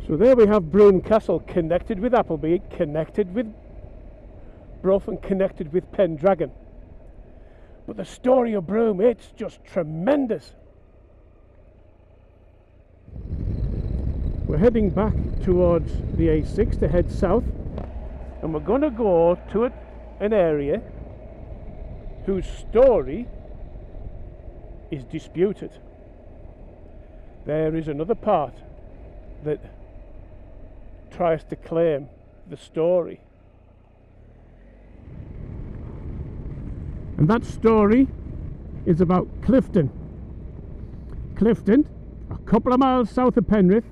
So there we have Broome Castle, connected with Appleby, connected with Brough, and connected with Pendragon. But the story of Broome, it's just tremendous. We're heading back towards the A6 to head south, and we're going to go to an area whose story is disputed. There is another part that tries to claim the story, and that story is about Clifton. Clifton, a couple of miles south of Penrith,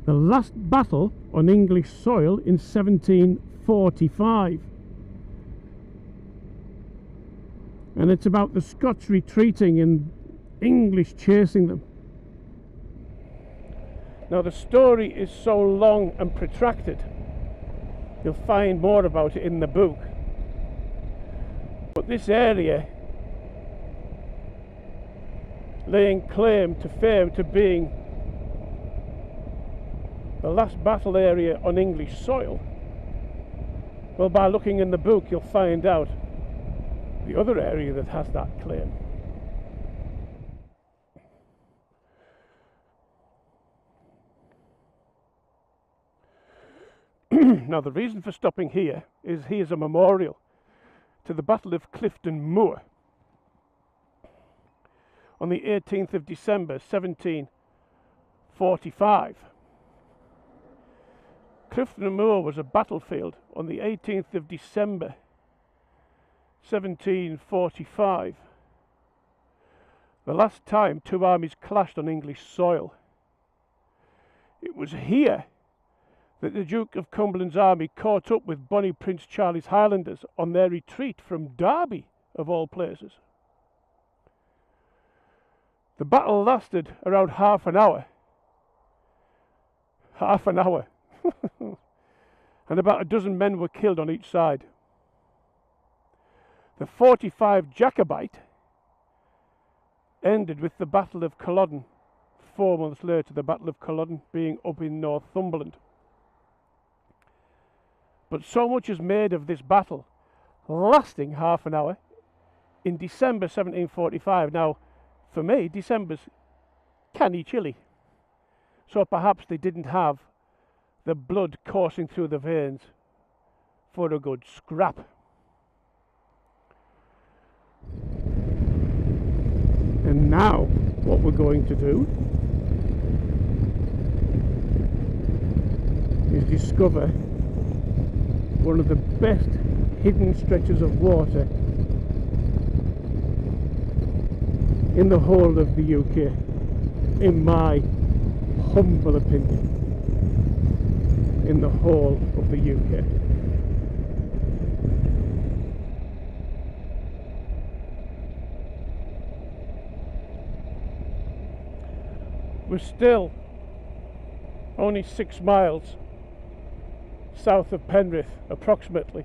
the last battle on English soil in 1745, and it's about the Scots retreating and English chasing them. Now the story is so long and protracted, you'll find more about it in the book. But this area, laying claim to fame to being the last battle area on English soil, well, by looking in the book you'll find out the other area that has that claim. Now the reason for stopping here is here's a memorial to the Battle of Clifton Moor on the 18th of December 1745. Clifton Moor was a battlefield on the 18th of December 1745, the last time two armies clashed on English soil. It was here that the Duke of Cumberland's army caught up with bonny Prince Charles Highlanders on their retreat from Derby, of all places. The battle lasted around half an hour. And about a dozen men were killed on each side. The 45 Jacobite ended with the Battle of Culloden 4 months later, the Battle of Culloden being up in Northumberland. But so much is made of this battle lasting half an hour in December 1745. Now, for me, December's canny chilly, so perhaps they didn't have the blood coursing through the veins for a good scrap. And now what we're going to do is discover one of the best hidden stretches of water in the whole of the UK, in my humble opinion, in the whole of the UK. We're still only 6 miles south of Penrith, approximately.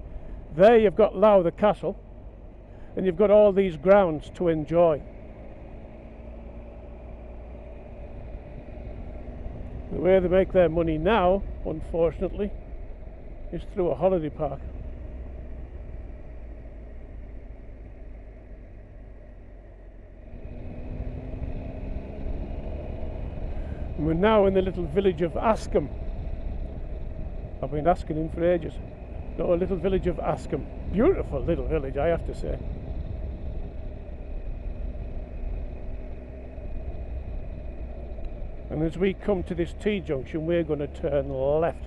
There you've got Lowther Castle, and you've got all these grounds to enjoy. The way they make their money now, unfortunately, is through a holiday park. And we're now in the little village of Askham. I've been asking him for ages. No, a little village of Askham. Beautiful little village, I have to say. And as we come to this T-junction, we're going to turn left.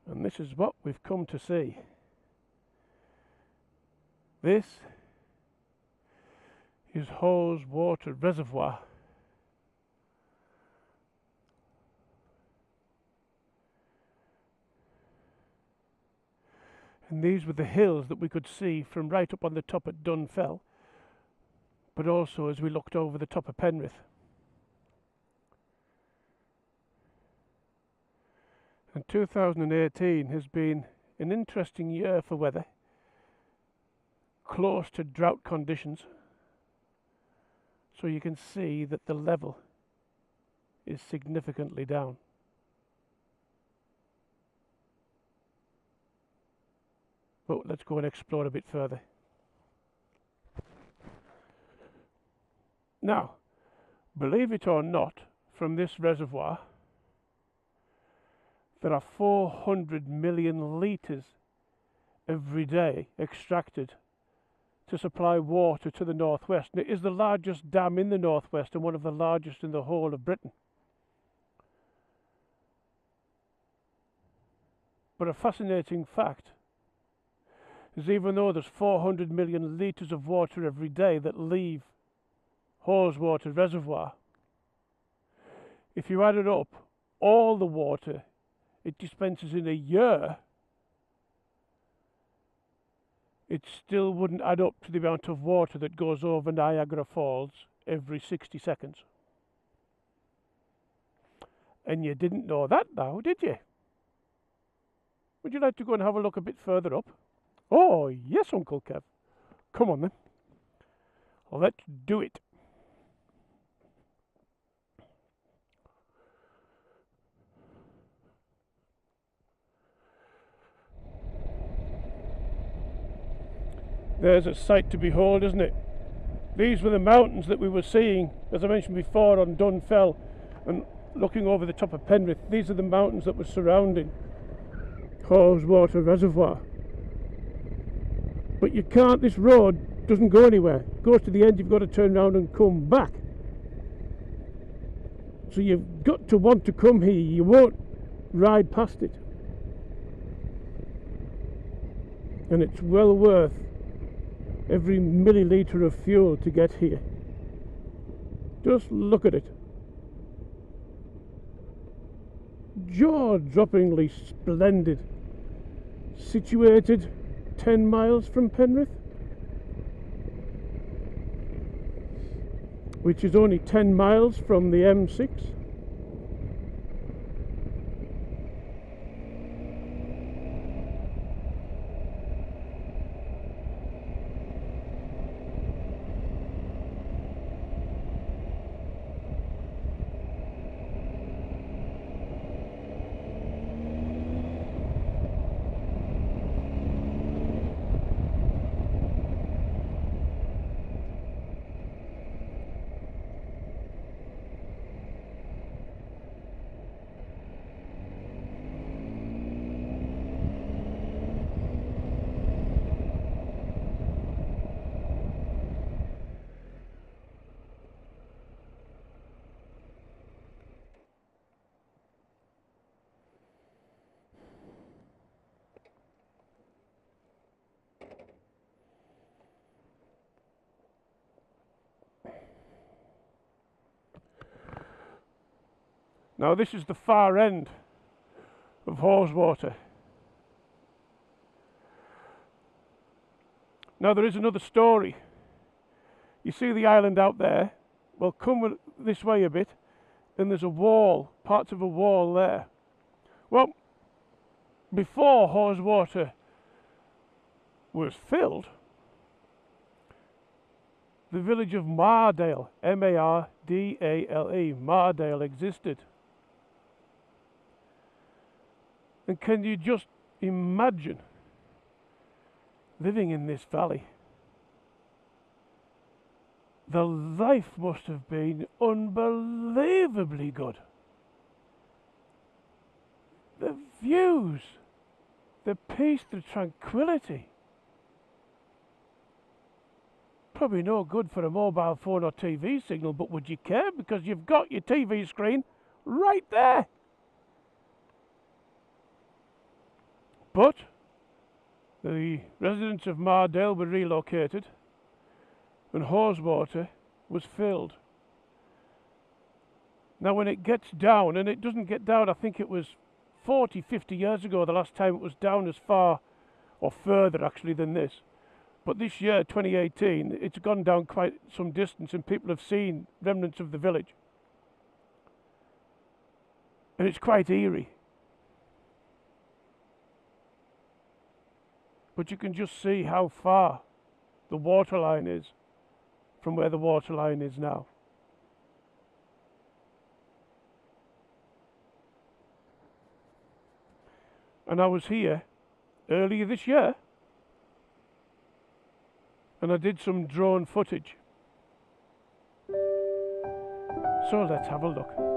And this is what we've come to see. This is Haweswater Reservoir. And these were the hills that we could see from right up on the top at Dunfell, but also as we looked over the top of Penrith. And 2018 has been an interesting year for weather, close to drought conditions, so you can see that the level is significantly down. But let's go and explore a bit further. Now, believe it or not, from this reservoir there are 400 million litres every day extracted to supply water to the northwest. And it is the largest dam in the northwest and one of the largest in the whole of Britain. But a fascinating fact is, even though there's 400 million litres of water every day that leave Haweswater Reservoir, if you added up all the water it dispenses in a year, it still wouldn't add up to the amount of water that goes over Niagara Falls every 60 seconds. And you didn't know that now, did you? Would you like to go and have a look a bit further up? Oh, yes, Uncle Kev. Come on then. Let's do it. There's a sight to behold, isn't it? These were the mountains that we were seeing, as I mentioned before, on Dunfell, and looking over the top of Penrith. These are the mountains that were surrounding Haweswater Reservoir. But you can't, this road doesn't go anywhere. It goes to the end, you've got to turn around and come back. So you've got to want to come here, you won't ride past it. And it's well worth every millilitre of fuel to get here. Just look at it. Jaw-droppingly splendid. Situated 10 miles from Penrith, which is only 10 miles from the M6. Now this is the far end of Haweswater. Now there is another story. You see the island out there? Well, come this way a bit and there's a wall, parts of a wall there. Well, before Haweswater was filled, the village of Mardale, M-A-R-D-A-L-E, Mardale existed. And can you just imagine living in this valley? The life must have been unbelievably good. The views, the peace, the tranquility. Probably no good for a mobile phone or TV signal, but would you care? Because you've got your TV screen right there. But The residents of Mardale were relocated and Haweswater was filled. Now when it gets down, and it doesn't get down, I think it was 40, 50 years ago the last time it was down as far, or further actually, than this. But this year, 2018, it's gone down quite some distance and people have seen remnants of the village. And it's quite eerie. But you can just see how far the waterline is from where the waterline is now. And I was here earlier this year and I did some drone footage. So let's have a look.